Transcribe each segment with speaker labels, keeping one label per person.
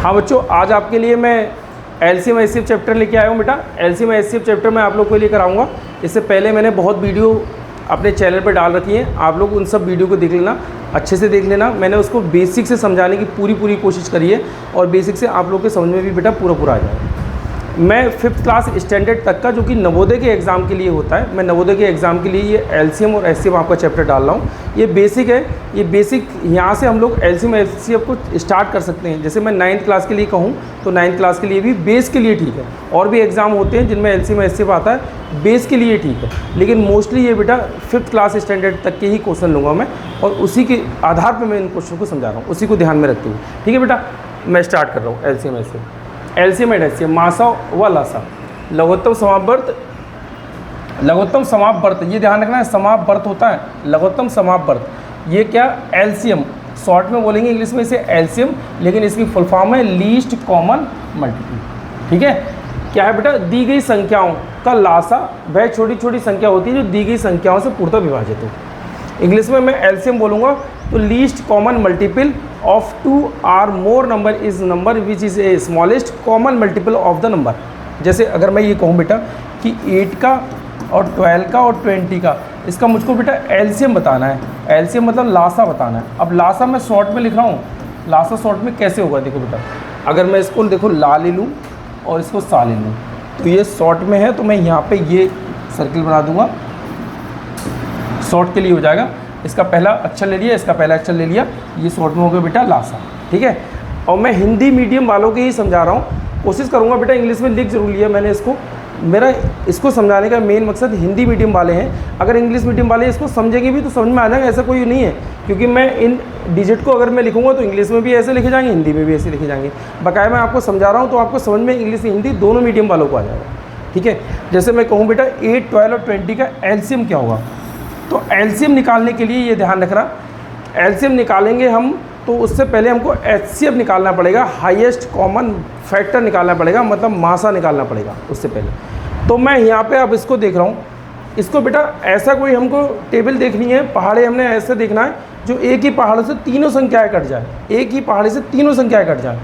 Speaker 1: हाँ बच्चों, आज आपके लिए मैं एलसीएम एचसीएफ चैप्टर लेके आया हूँ बेटा। एलसीएम एचसीएफ चैप्टर मैं आप लोग के लिए कराऊंगा। इससे पहले मैंने बहुत वीडियो अपने चैनल पर डाल रखी हैं, आप लोग उन सब वीडियो को देख लेना, अच्छे से देख लेना। मैंने उसको बेसिक से समझाने की पूरी कोशिश करी है और बेसिक से आप लोग के समझ में भी बेटा पूरा आ जाएगा। मैं 5th क्लास स्टैंडर्ड तक का, जो कि नवोदय के एग्ज़ाम के लिए होता है, मैं नवोदय के एग्ज़ाम के लिए ये एलसीएम और एचसीएफ आपका चैप्टर डाल रहा हूँ। ये बेसिक है, ये बेसिक यहाँ से हम लोग एलसीएम एचसीएफ को स्टार्ट कर सकते हैं। जैसे मैं 9th क्लास के लिए कहूँ तो 9th क्लास के लिए भी बेस के लिए ठीक है। और भी एग्ज़ाम होते हैं जिनमें एलसीएम एचसीएफ आता है, बेस के लिए ठीक है, लेकिन मोस्टली ये बेटा 5th क्लास स्टैंडर्ड तक के ही क्वेश्चन लूँगा मैं, और उसी के आधार पर मैं इन क्वेश्चन को समझा रहा हूँ, उसी को ध्यान में रखते हुए। ठीक है बेटा, मैं स्टार्ट कर रहा हूँ LCM HCF. LCM and HCF, मासा व लासा, लघुत्तम समापवर्त, लघुत्तम समापवर्त, ये ध्यान रखना है, समापवर्त होता है, लघुत्तम समापवर्त। ये क्या, एलसीएम, शॉर्ट में बोलेंगे इंग्लिश में इसे एलसीएम, लेकिन इसकी फुल फॉर्म है लीस्ट कॉमन मल्टीपल। ठीक है, क्या है बेटा, दी गई संख्याओं का लासा वह छोटी छोटी संख्या होती है जो दी गई संख्याओं से पूर्णतः विभाजित हो। इंग्लिश में मैं एलसीएम बोलूँगा तो लीस्ट कॉमन मल्टीपल ऑफ 2 और मोर number is number which is a smallest common multiple of the number. जैसे अगर मैं ये कहूँ बेटा कि 8 का और 12 का और 20 का, इसका मुझको बेटा एलसीएम बताना है। एलसीएम मतलब लासा बताना है। अब लासा मैं शॉर्ट में लिख रहा हूँ, लासा शॉर्ट में कैसे होगा, देखो बेटा, अगर मैं इसको देखो ला ले लूँ और इसको सा ले लूँ, तो ये शॉर्ट में है तो मैं यहाँ पे ये सर्किल बना दूँगा, शॉर्ट के लिए हो जाएगा। इसका पहला अक्षर ले लिया, इसका पहला अक्षर ले लिया, ये शॉर्ट में हो गया बेटा लासा। ठीक है, और मैं हिंदी मीडियम वालों के ही समझा रहा हूँ, कोशिश करूँगा बेटा इंग्लिश में लिख जरूर लिया मैंने इसको। मेरा इसको समझाने का मेन मकसद हिंदी मीडियम वाले हैं। अगर इंग्लिश मीडियम वाले इसको समझेंगे भी तो समझ में आ जाएगा, ऐसा कोई नहीं है, क्योंकि मैं इन डिजिट को अगर मैं लिखूँगा तो इंग्लिश में भी ऐसे लिखे जाएंगे, हिंदी में भी ऐसे लिखे जाएंगे। बकाया मैं आपको समझा रहा हूँ तो आपको समझ में इंग्लिश हिंदी दोनों मीडियम वालों को आ जाएगा। ठीक है, जैसे मैं कहूँ बेटा 8, 12 और 20 का एलसीएम क्या होगा, तो एलसीएम निकालने के लिए ये ध्यान रखना, एलसीएम निकालेंगे हम तो उससे पहले हमको एचसीएफ निकालना पड़ेगा, हाईएस्ट कॉमन फैक्टर निकालना पड़ेगा, मतलब मासा निकालना पड़ेगा उससे पहले। तो मैं यहाँ पे अब इसको देख रहा हूँ, इसको बेटा ऐसा कोई हमको टेबल देखनी है, पहाड़े हमने ऐसे देखना है जो एक ही पहाड़ से तीनों संख्याएँ कट जाए, एक ही पहाड़ी से तीनों संख्याएँ कट जाए।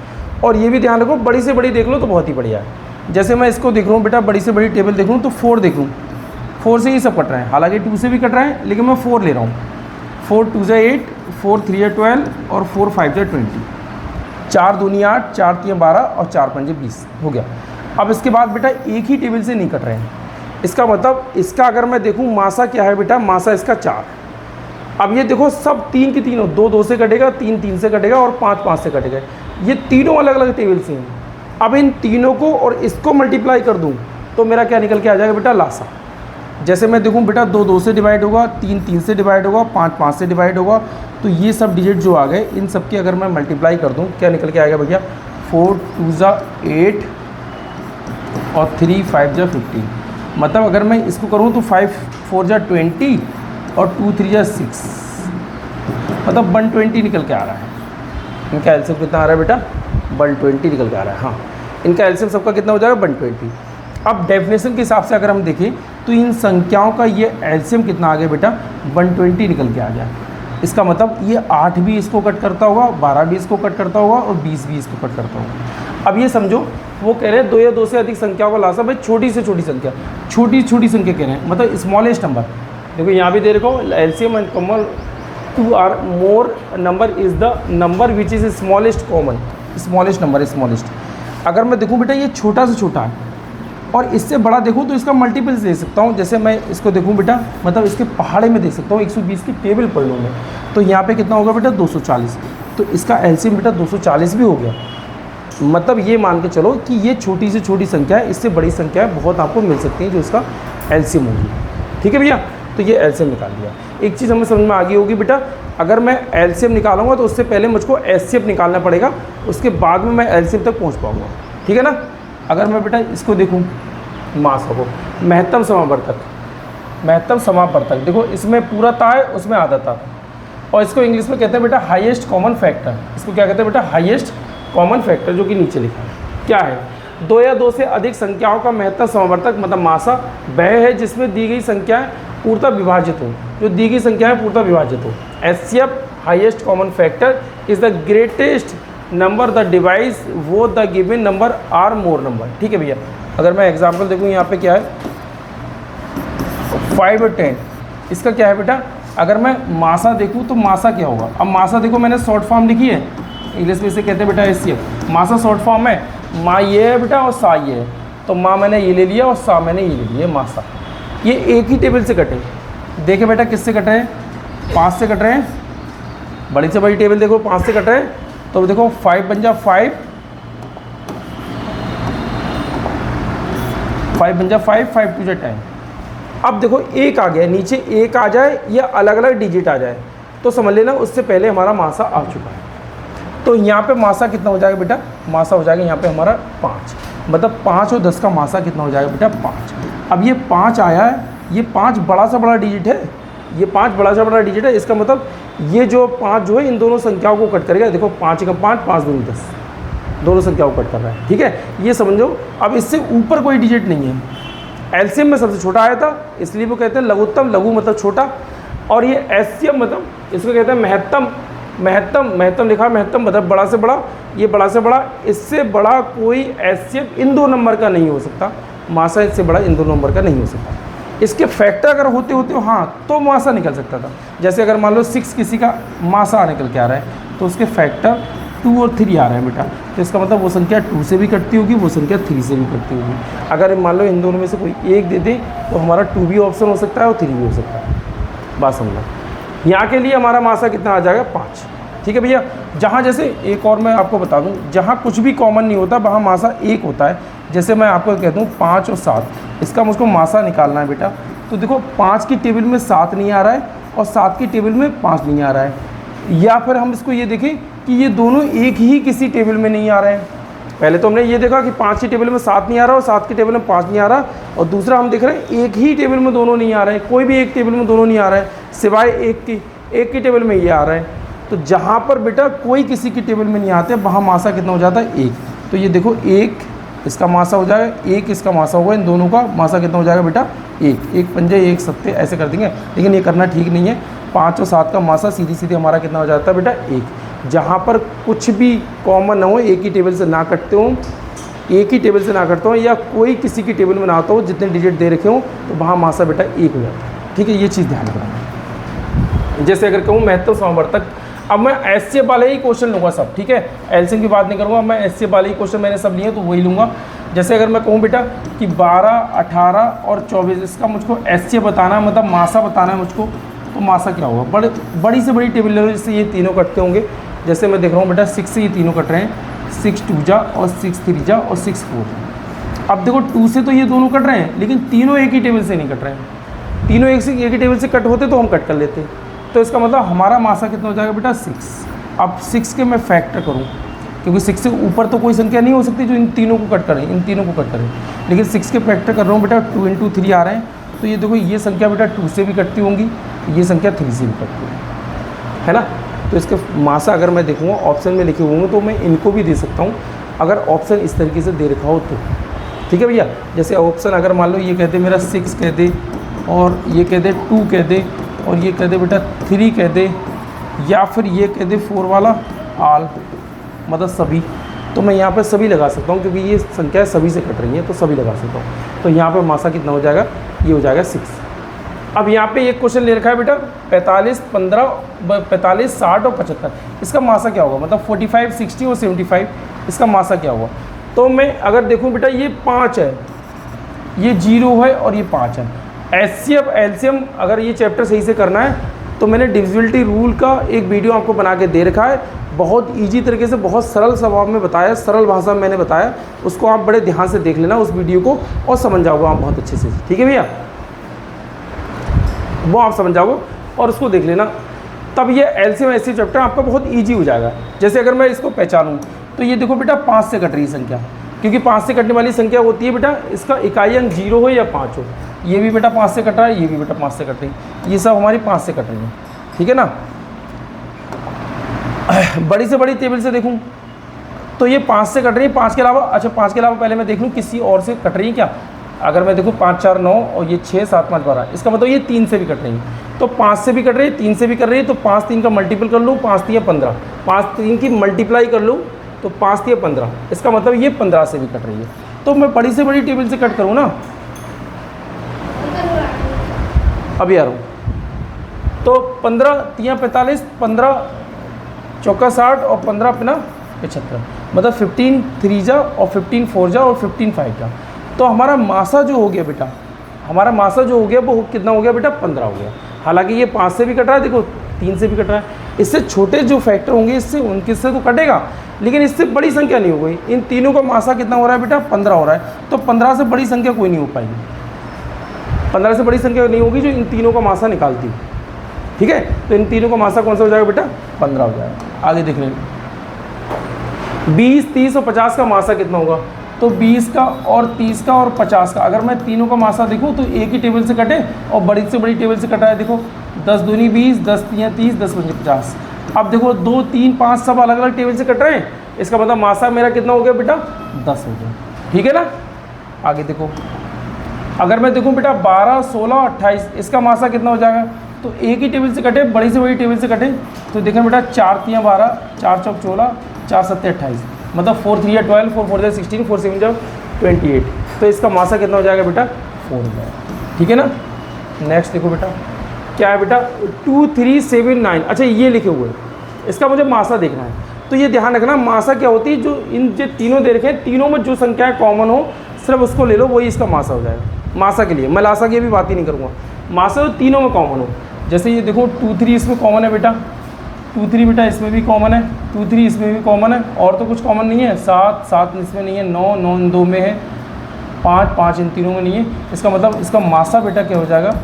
Speaker 1: और ये भी ध्यान रखो, बड़ी से बड़ी देख लो तो बहुत ही बढ़िया है। जैसे मैं इसको देख रहा हूँ बेटा, बड़ी से बड़ी टेबल देख रहा हूँ तो 4 देख लूँ, 4 से ही सब कट रहे हैं, हालांकि 2 से भी कट रहे हैं, लेकिन मैं 4 ले रहा हूँ। 4 2 से 8, 4 3 या 12 और 4 5 से 20, 4 दूनी 8, 4 3 12 और 4 5 20 हो गया। अब इसके बाद बेटा एक ही टेबल से नहीं कट रहे हैं, इसका मतलब इसका अगर मैं देखूँ मासा क्या है बेटा, मासा इसका 4। अब ये देखो सब 3 की तीनों, 2 2 से कटेगा, 3 3 से कटेगा और 5 5 से कटेगा, ये तीनों अलग अलग टेबल से हैं। अब इन तीनों को और इसको मल्टीप्लाई कर दूँ तो मेरा क्या निकल के आ जाएगा बेटा, लासा। जैसे मैं देखूं बेटा 2 2 से डिवाइड होगा, 3 3 से डिवाइड होगा, 5 5 से डिवाइड होगा, तो ये सब डिजिट जो आ गए इन सब की अगर मैं मल्टीप्लाई कर दूं क्या निकल के आएगा भैया, 4 2 जा 8 और 3 5 जा 15। मतलब अगर मैं इसको करूं तो 5 4 जा 20 और 2 3 जा 6, मतलब 120 निकल के आ रहा है। इनका एलसीएम कितना आ रहा है बेटा, 120 निकल के आ रहा है। हाँ, इनका एलसीएम सबका कितना हो जाएगा, 120। अब डेफिनेशन के हिसाब से अगर हम देखें तो इन संख्याओं का ये एलसीएम कितना आ गया बेटा, 120 निकल के आ गया। इसका मतलब ये 8 भी इसको कट करता होगा, 12 भी इसको कट करता होगा और 20 भी इसको कट करता होगा। अब ये समझो वो कह रहे हैं 2 या 2 से अधिक संख्याओं का लासा, भाई छोटी से छोटी संख्या, छोटी छोटी संख्या कह रहे हैं, मतलब स्मॉलेस्ट नंबर। देखो यहाँ भी दे रखो एलसीएम एंड कॉमन 2 और मोर number is the number which is smallest common, smallest number है स्मॉलेस्ट। अगर मैं देखूँ बेटा ये छोटा से छोटा है और इससे बड़ा देखूँ तो इसका मल्टीपल्स दे सकता हूँ। जैसे मैं इसको देखूँ बेटा, मतलब इसके पहाड़े में देख सकता हूँ, 120 की टेबल पढ़ लूँ मैं, तो यहाँ पे कितना होगा बेटा 240, तो इसका एलसीएम बेटा 240 भी हो गया। मतलब ये मान के चलो कि ये छोटी से छोटी संख्या है, इससे बड़ी संख्या बहुत आपको मिल सकती है जो इसका एलसीएम होगी। ठीक है भैया, तो ये एलसीएम निकाल दिया। एक चीज़ हमें समझ में आ गई होगी बेटा, अगर मैं एलसीएम निकालूंगा तो उससे पहले मुझको एचसीएफ निकालना पड़ेगा, उसके बाद में मैं एलसीएम तक पहुँच पाऊँगा। ठीक है ना। अगर मैं बेटा इसको देखूं मासा को, महत्तम समावर्तक, महत्तम समावर्तक, देखो इसमें पूरा ता है उसमें आधा ता, और इसको इंग्लिश में कहते हैं बेटा हाईएस्ट कॉमन फैक्टर। इसको क्या कहते हैं बेटा, हाईएस्ट कॉमन फैक्टर, जो कि नीचे लिखा है। क्या है, 2 या 2 से अधिक संख्याओं का महत्तम समावर्तक मतलब मासा वह है जिसमें दी गई संख्याएं पूर्णतः विभाजित हो, जो दी गई संख्याएं पूर्णतः विभाजित हो। HCF highest common factor is the greatest number the divides वो the given number or more number. ठीक है भैया, अगर मैं एग्जांपल देखूँ यहाँ पे क्या है 5 और 10, इसका क्या है बेटा, अगर मैं मासा देखूँ तो मासा क्या होगा। अब मासा देखो मैंने शॉर्ट फॉर्म लिखी है, इंग्लिश में इसे कहते हैं बेटा एचसीएफ। मासा शॉर्ट फॉर्म है, माँ ये है बेटा और सा ये है, तो माँ मैंने ये ले लिया और सा मैंने ये ले लिया, मासा। ये एक ही टेबल से कटे, देखे बेटा किससे कट रहे हैं, 5 से कट रहे हैं, बड़ी से बड़ी टेबल देखो 5 से कट रहे हैं, तो देखो 5 बन जा 5 बन जा 5 5 2 10। अब देखो एक आ गया, नीचे एक आ जाए या अलग अलग डिजिट आ जाए तो समझ लेना उससे पहले हमारा मासा आ चुका है। तो यहाँ पे मासा कितना हो जाएगा बेटा, मासा हो जाएगा यहाँ पे हमारा 5, मतलब 5 और 10 का मासा कितना हो जाएगा बेटा 5। अब ये 5 आया है, ये 5 बड़ा सा बड़ा डिजिट है, ये 5 बड़ा सा बड़ा डिजिट है, इसका मतलब ये जो 5 जो है इन दोनों संख्याओं को कट करेगा। देखो 5 का 5 5 दूनी 10, दोनों संख्याओं को कट कर रहा है। ठीक है, ये समझो। अब इससे ऊपर कोई डिजिट नहीं है, एलसीएम में सबसे छोटा आया था इसलिए वो कहते हैं लघुत्तम, लघु मतलब छोटा, और ये एचसीएफ मतलब इसको कहते हैं महत्तम। महत्तम लिखा, महत्तम मतलब बड़ा से बड़ा, ये बड़ा से बड़ा, इससे बड़ा कोई एचसीएफ इन दो नंबर का नहीं हो सकता, मासा इससे बड़ा इन दो नंबर का नहीं हो सकता। इसके फैक्टर अगर होते हो हाँ तो मासा निकल सकता था। जैसे अगर मान लो 6 किसी का मासा निकल के आ रहा है तो उसके फैक्टर 2 और 3 आ रहे हैं बेटा, तो इसका मतलब वो संख्या 2 से भी कटती होगी, वो संख्या 3 से भी कटती होगी। अगर मान लो इन दोनों में से कोई एक दे दें तो हमारा 2 भी ऑप्शन हो सकता है और 3 भी हो सकता है। बात समझो, यहाँ के लिए हमारा मासा कितना आ जाएगा 5। ठीक है भैया, जहाँ जैसे एक और मैं आपको बता दूँ, जहाँ कुछ भी कॉमन नहीं होता वहाँ मासा 1 होता है। जैसे मैं आपको कह दूँ 5 और 7, इसका मुझको मासा निकालना है बेटा, तो देखो 5 की टेबल में 7 नहीं आ रहा है और 7 की टेबल में 5 नहीं आ रहा है। या फिर हम इसको ये देखें कि ये दोनों एक ही किसी टेबल में नहीं आ रहे हैं। पहले तो हमने ये देखा कि 5 की टेबल में 7 नहीं आ रहा और 7 की टेबल में 5 नहीं आ रहा, और दूसरा हम देख रहे हैं एक ही टेबल में दोनों नहीं आ रहे हैं, कोई भी एक टेबल में दोनों नहीं आ रहा है सिवाय एक की टेबल में ये आ रहा है। तो जहाँ पर बेटा कोई किसी की टेबल में नहीं आते वहाँ मासा कितना हो जाता है 1। तो ये देखो 1 इसका मासा हो जाएगा, 1 इसका मासा होगा, इन दोनों का मासा कितना हो जाएगा बेटा 1 पंजे 1 सत्ते ऐसे कर देंगे, लेकिन ये करना ठीक नहीं है। 5 और 7 का मासा सीधी सीधी हमारा कितना हो जाता है बेटा 1। जहाँ पर कुछ भी कॉमन ना हो, एक ही टेबल से ना कटते हो, एक ही टेबल से ना करता हूँ या कोई किसी की टेबल में ना आता हो, जितने डिजिट दे रखे हो तो वहाँ मासा बेटा 1 हो जाता है। ठीक है, ये चीज़ ध्यान रखना। जैसे अगर कहूँ महत्तम समवर्तक, अब मैं एचसीएफ वाले ही क्वेश्चन लूँगा सब। ठीक है, एलसीएम की बात नहीं करूँगा, मैं एचसीएफ वाले ही क्वेश्चन मैंने सब लिए तो वही लूँगा। जैसे अगर मैं कहूँ बेटा कि 12, 18 और 24 इसका मुझको एचसीएफ बताना है, मतलब मासा बताना है मुझको, तो मासा क्या होगा। बड़ी से बड़ी टेबल ले लो जिससे ये तीनों कटते होंगे। जैसे मैं देख रहा हूँ बेटा 6 से ये तीनों कट रहे हैं, 6 2 जा और 6 3 जा और 6 4। अब देखो 2 से तो ये दोनों कट रहे हैं, लेकिन तीनों एक ही टेबल से नहीं कट रहे हैं। तीनों एक ही टेबल से कट होते तो हम कट कर लेते। तो इसका मतलब हमारा मासा कितना हो जाएगा बेटा 6। अब 6 के मैं फैक्टर करूँ, क्योंकि 6 से ऊपर तो कोई संख्या नहीं हो सकती जो इन तीनों को कट करें, इन तीनों को कट करें, लेकिन 6 के फैक्टर कर रहा हूँ बेटा 2 × 3 आ रहे हैं। तो ये देखो ये संख्या बेटा 2 से भी कटती होंगी, ये संख्या 3 से भी कटती है ना। तो इसके मासा अगर मैं देखूँगा ऑप्शन में लिखे हुए तो मैं इनको भी दे सकता हूँ, अगर ऑप्शन इस तरीके से दे रखा हो तो। ठीक है भैया, जैसे ऑप्शन अगर मान लो ये कहते मेरा 6 कह दे, और ये कह दे 2 कह दे, और ये कह दे बेटा 3 कह दे, या फिर ये कह दे 4 वाला आल मतलब सभी, तो मैं यहाँ पे सभी लगा सकता हूँ क्योंकि ये संख्या सभी से कट रही है, तो सभी लगा सकता हूँ। तो यहाँ पे मासा कितना हो जाएगा, ये हो जाएगा 6। अब यहाँ पे एक क्वेश्चन ले रखा है बेटा 45, 15, 45, 60 और 75, इसका मासा क्या होगा, मतलब 45, 60 और 75, इसका मासा क्या होगा। तो मैं अगर देखूँ बेटा ये 5 है, ये 0 है और ये 5 है। एचसीएफ एलसीएम अगर ये चैप्टर सही से करना है तो मैंने डिविजिबिलिटी रूल का एक वीडियो आपको बना के दे रखा है, बहुत इजी तरीके से, बहुत सरल स्वभाव में बताया, सरल भाषा में मैंने बताया, उसको आप बड़े ध्यान से देख लेना उस वीडियो को और समझ जाओगे आप बहुत अच्छे से। ठीक है भैया, वो आप समझ जाओगे और उसको देख लेना, तब ये एलसीएम एचसीएफ चैप्टर आपका बहुत ईजी हो जाएगा। जैसे अगर मैं इसको पहचानूँ तो ये देखो बेटा 5 से कट रही संख्या, क्योंकि 5 से कटने वाली संख्या होती है बेटा इसका इकाई अंक 0 हो या 5 हो। ये भी बेटा 5 से कट रहा है, ये भी बेटा 5 से कट रही है, ये सब हमारी 5 से कट रही है। ठीक है ना। बड़ी से बड़ी टेबल से देखूं तो ये 5 से कट रही है, 5 के अलावा, अच्छा 5 के अलावा पहले मैं देख लूँ किसी और से कट रही है क्या। अगर मैं देखूँ 5 4 9 और ये 6 7 5 12, इसका मतलब ये 3 से भी कट रही है। तो 5 से भी कट रही है, 3 से भी कर रही है, तो 5 3 का मल्टीपल कर लूँ, 5 3 15, 5 3 की मल्टीप्लाई कर लूँ तो 5 3 15, इसका मतलब ये 15 से भी कट रही है। तो मैं बड़ी से बड़ी टेबल से कट करूँ ना, अभी आ रहा हूँ। तो 15 3 45, 15 चौका 60 और 15 अपना 75, मतलब 15 3 जा और 15 4 जा और 15 5 जा। तो हमारा मासा जो हो गया बेटा, हमारा मासा जो हो गया वो कितना हो गया बेटा, 15 हो गया। हालांकि ये 5 से भी कट रहा है, देखो 3 से भी कट रहा है। इससे छोटे जो फैक्टर होंगे इससे उनके से तो कटेगा, लेकिन इससे बड़ी संख्या नहीं हो गई। इन तीनों का मासा कितना हो रहा है बेटा, 15 हो रहा है। तो 15 से बड़ी संख्या कोई नहीं हो पाएगी, 15 से बड़ी संख्या नहीं होगी जो इन तीनों का मासा निकालती। ठीक है, तो इन तीनों का मासा कौन सा हो जाएगा बेटा, 15 हो जाएगा। आगे देख लें, 20 30 और 50 का मासा कितना होगा, तो 20 का और 30 का और 50 का। अगर मैं तीनों का मासा देखूँ तो एक ही टेबल से कटे और बड़ी से बड़ी टेबल से कटा है। देखो 10 दूनी 20, 10 3 30, 10 पंजे 50। अब देखो 2 3 5 सब अलग अलग टेबल से कट रहे हैं, इसका मतलब मासा मेरा कितना हो गया बेटा, 10 हो गया। ठीक है ना। आगे देखो, अगर मैं देखूँ बेटा 12 16 28, इसका मासा कितना हो जाएगा, तो एक ही टेबल से कटे, बड़ी से बड़ी टेबल से कटे। तो देखें बेटा 4 3 12, 4 चौक 14, 4 7 28, मतलब 4 3 12, 4 4 16, 4 7 28। तो इसका मासा कितना हो जाएगा बेटा, 4 हो जाएगा। ठीक है ना। नेक्स्ट देखो बेटा क्या है बेटा, 2 3 7 9। अच्छा ये लिखे हुए, इसका मुझे मासा देखना है। तो ये ध्यान रखना, मासा क्या होती है, जो इन जो तीनों दे रखे हैं, तीनों में जो संख्याएँ कॉमन हो सिर्फ उसको ले लो, वही इसका मासा हो जाएगा। मासा के लिए मैं लासा की भी बात ही नहीं करूँगा, मासा जो तीनों में कॉमन हो। जैसे ये देखो 2 3 इसमें कॉमन है बेटा, 2 3 बेटा इसमें भी कॉमन है, 2 3 इसमें भी कॉमन है, और तो कुछ कॉमन नहीं है। 7 7 इसमें नहीं है, 9 9 इन 2 में है, 5 5 इन तीनों में नहीं है। इसका मतलब इसका मासा बेटा क्या हो जाएगा,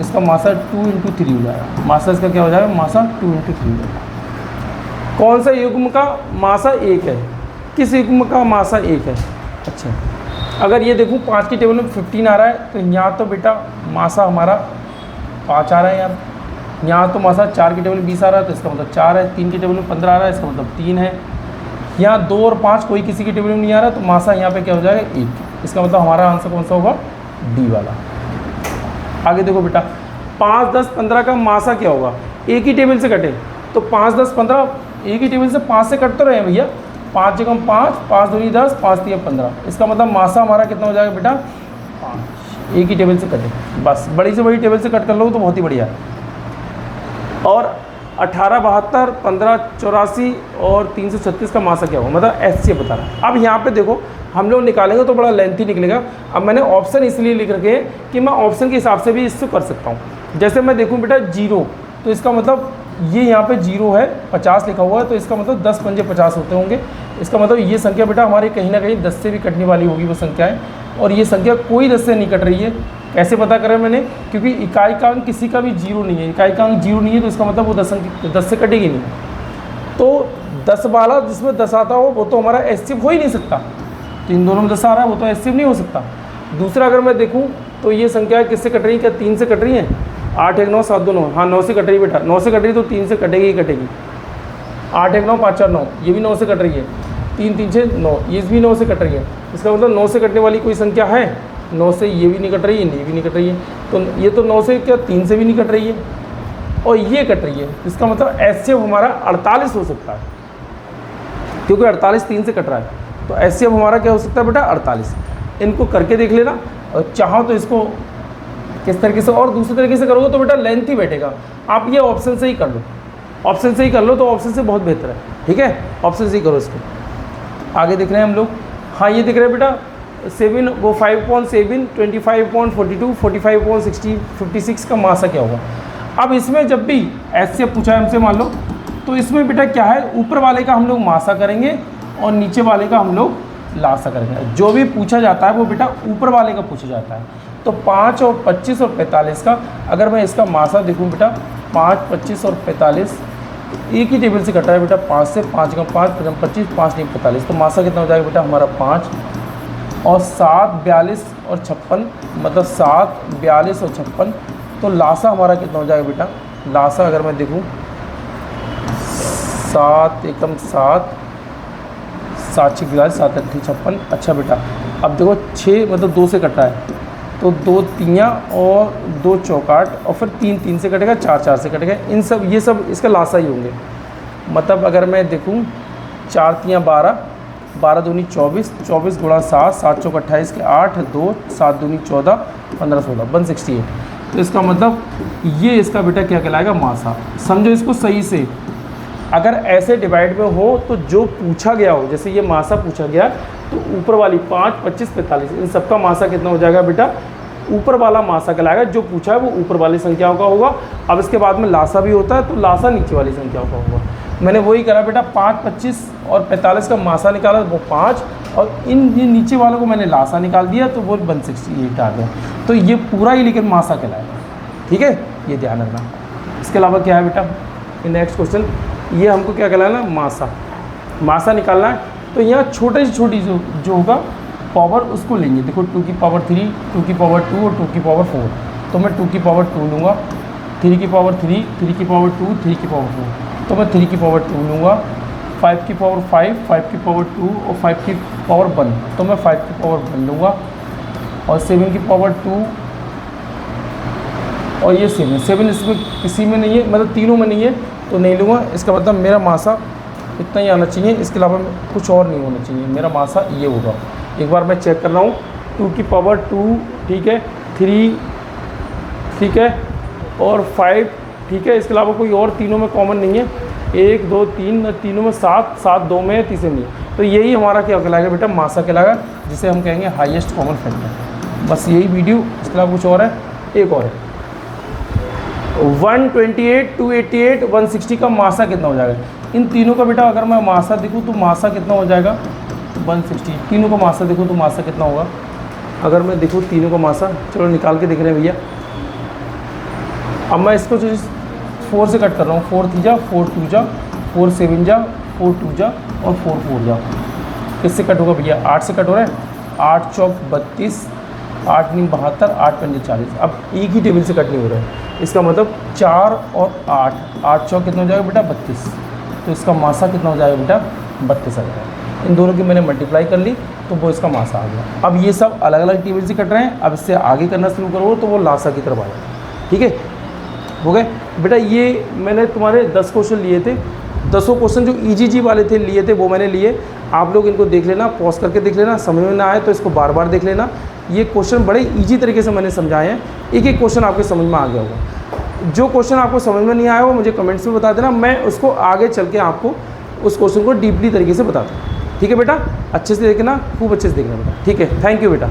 Speaker 1: इसका मासा 2 × 3 हो जाएगा। मासा इसका क्या हो जाएगा, मासा 2 × 3 हो जाएगा। कौन सा युग्म का मासा 1 है, किस युग्म का मासा 1 है। अच्छा अगर ये देखूँ 5 की टेबल में 15 आ रहा है, तो यहाँ तो बेटा मासा हमारा 5 आ रहा है यार। यहाँ तो मासा 4 की टेबल में 20 आ रहा है, तो इसका मतलब 4 है। 3 की टेबल में 15 आ रहा है, इसका मतलब 3 है। यहाँ 2 और 5 कोई किसी की टेबल में नहीं आ रहा, तो मासा यहाँ पे क्या हो जाएगा, 1। इसका मतलब हमारा आंसर कौन सा होगा, डी वाला। आगे देखो बेटा 5 10 15 का मासा क्या होगा, एक ही टेबल से कटे, तो 5 10 15 एक ही टेबल से 5 से कट तो रहे हैं भैया। 5 जगह 5, 5 दूनी 10, 5 3 15। इसका मतलब मासा हमारा कितना हो जाएगा बेटा, 5। एक ही टेबल से कटे, बस बड़ी से बड़ी टेबल से कट कर लो तो बहुत ही बढ़िया। और 18 72, 15 84 और 336 का मासा क्या होगा, मतलब ऐसे बता रहा है। अब यहाँ पे देखो हम लोग निकालेंगे तो बड़ा लेंथी निकलेगा। अब मैंने ऑप्शन इसलिए लिख रखे हैं कि मैं ऑप्शन के हिसाब से भी इससे कर सकता हूँ। जैसे मैं देखूँ बेटा 0, तो इसका मतलब ये यहाँ पे 0 है, 50 लिखा हुआ है, तो इसका मतलब 10 पंजे 50 होते होंगे। इसका मतलब ये संख्या बेटा हमारी कहीं ना कहीं 10 से भी कटने वाली होगी वो संख्याएँ, और ये संख्या कोई 10 से नहीं कट रही है। कैसे पता करें मैंने, क्योंकि इकाई का अंक किसी का भी 0 नहीं है। इकाई का अंक 0 नहीं है, तो इसका मतलब वो 10 से कटेगी नहीं। तो 10 वाला जिसमें 10 आता हो वो तो हमारा एचसीएफ हो ही नहीं सकता। तो इन दोनों में 10 आ रहा है, वो तो एचसीएफ नहीं हो सकता। दूसरा अगर मैं देखूँ तो ये संख्या किससे कट रही है, क्या 3 से कट रही है। 8 1 9 7 2 9, हाँ 9 से कट रही है बेटा, 9 से कट रही है तो 3 से कटेगी ही कटेगी। 8 1 9 5 4 9, ये भी 9 से कट रही है। 3 3 6 9, ये भी 9 से कट रही है। इसका मतलब 9 से कटने वाली कोई संख्या है, 9 से ये भी नहीं कट रही है, ये भी नहीं कट रही है। तो ये तो 9 से क्या 3 से भी नहीं कट रही है, और ये कट रही है। इसका मतलब एचसीएफ हमारा 48 हो सकता है, क्योंकि 48 3 से कट रहा है। तो एचसीएफ हमारा क्या हो सकता है बेटा, 48। इनको करके देख लेना, और चाहो तो इसको किस तरीके से और दूसरे तरीके से करोगे तो बेटा लेंथ ही बैठेगा। आप ये ऑप्शन से ही कर लो, ऑप्शन से ही कर लो, तो ऑप्शन से बहुत बेहतर है। ठीक है, ऑप्शन से ही करो इसको। आगे देख रहे हैं हम लोग, हाँ ये दिख रहे हैं बेटा 7 वो 5.7 25.42 45.60 56 का मासा क्या होगा। अब इसमें जब भी एचसीएफ पूछा है हमसे मान लो, तो इसमें बेटा क्या है, ऊपर वाले का हम लोग मासा करेंगे और नीचे वाले का हम लोग लासा करेंगे। जो भी पूछा जाता है वो बेटा ऊपर वाले का पूछा जाता है। तो 5 और 25 और 45 का अगर मैं इसका मासा देखूँ बेटा, 5 25 और 45 एक ही टेबल से कटा है बेटा, 5 से 5 का 5 25 5 नहीं 45। तो मासा कितना हो जाएगा बेटा हमारा 5, और 7 42 और 56, मतलब 7 42 और 56। तो लासा हमारा कितना हो जाएगा बेटा, लासा अगर मैं देखूँ 7 एकदम 7 7 6 42 7 8 56। अच्छा बेटा अब देखो 6 मतलब 2 से कट रहा है, तो 2 तियाँ और 2 चौकाट, और फिर 3 3 से कटेगा, 4 4 से कटेगा। इन सब ये सब इसका लासा ही होंगे। मतलब अगर मैं देखूँ 4 तियाँ 12, 12 दूनी 24, 24 गुणा 7, 7 चौक 28 के 8, 2, 7 दूनी 14, 15 16, 168। तो इसका मतलब ये इसका बेटा क्या कहलाएगा, मासा। समझो इसको सही से, अगर ऐसे डिवाइड में हो तो जो पूछा गया हो, जैसे ये मासा पूछा गया, तो ऊपर वाली 5, 25, 45 इन सबका मासा कितना हो जाएगा बेटा, ऊपर वाला मासा कहलाएगा। जो पूछा है वो ऊपर वाली संख्याओं का होगा। अब इसके बाद में लासा भी होता है, तो लासा नीचे वाली संख्याओं का होगा। मैंने वही करा बेटा, 5, 25 और 45 का मासा निकाला, वो 5, और इन नीचे वालों को मैंने लासा निकाल दिया, तो वो 168 आ गया। तो ये पूरा ही लेकिन मासा कहलाएगा, ठीक है, ये ध्यान रखना। इसके अलावा क्या है बेटा, नेक्स्ट क्वेश्चन, ये हमको क्या कहलाना, मासा, मासा निकालना है। तो यहाँ छोटे से छोटी जो होगा पावर उसको लेंगे। देखो 2 की पावर 3, 2 की पावर 2 और 2 की पावर 4, तो मैं 2 की पावर 2 लूँगा, 3 की पावर 3, 3 की पावर 2, 3 की पावर 4, तो मैं 3 की पावर 2 लूँगा, 5 की पावर 5, 5 की पावर 2 और 5 की पावर 1, तो मैं 5 की पावर 1 लूँगा, और 7 की पावर 2 और ये 7 इसमें किसी में नहीं है, मतलब तीनों में नहीं है, तो नहीं लूँगा। इसका मतलब मेरा मासा इतना ही आना चाहिए, इसके अलावा कुछ और नहीं होना चाहिए, मेरा मासा ये होगा। एक बार मैं चेक कर रहा हूँ, 2 की पावर 2, ठीक है, 3, ठीक है, और 5, ठीक है, इसके अलावा कोई और तीनों में कॉमन नहीं है, 1 2 3, तीनों में 7, 7 2 में है, तीसरे में नहीं। तो यही हमारा क्या कहलाएगा बेटा, मासा कहलाएगा, जिसे हम कहेंगे हाईएस्ट कॉमन फैक्टर। बस यही वीडियो, इसके अलावा कुछ और है, एक और है, 128, 288, 160 का मासा कितना हो जाएगा। इन तीनों का बेटा अगर मैं मासा देखूँ तो मासा कितना हो जाएगा, 160। तीनों का मासा देखो तो मासा कितना होगा, अगर मैं देखूँ तीनों का मासा, चलो निकाल के देख रहे हैं भैया। अब मैं इसको जो 4 से कट कर रहा हूँ, 4 3 जा, 4 2 जा, 4 7 जा, 4 2 जा और 4 4 जा। किससे कट होगा भैया, 8 से कट हो रहा है, 8 चौक 32, 8 9 72, 8 5 40। अब एक ही टेबल से कट नहीं हो रहा है, इसका मतलब 4 और 8, 8 चौक कितना हो जाएगा बेटा, 32। तो इसका मासा कितना हो जाएगा बेटा, 32 आ जाएगा। इन दोनों की मैंने मल्टीप्लाई कर ली, तो वो इसका मासा आ गया। अब ये सब अलग अलग टेबल से कट रहे हैं, अब इससे आगे करना शुरू करो तो वो लासा की तरफ आ जाएगा, ठीक है, हो गए बेटा। ये मैंने तुम्हारे 10 क्वेश्चन लिए थे, 10 क्वेश्चन जो ईजी वाले थे लिए थे, वो मैंने लिए। आप लोग इनको देख लेना, पॉज करके देख लेना, समझ में ना आए तो इसको बार बार देख लेना। ये क्वेश्चन बड़े इजी तरीके से मैंने समझाए हैं, एक एक क्वेश्चन आपके समझ में आ गया होगा। जो क्वेश्चन आपको समझ में नहीं आया हो मुझे कमेंट्स में बता देना, मैं उसको आगे चल के आपको उस क्वेश्चन को डीपली तरीके से बताता हूँ, ठीक है बेटा। अच्छे से देखना, खूब अच्छे से देखना बेटा, ठीक है। थैंक यू बेटा।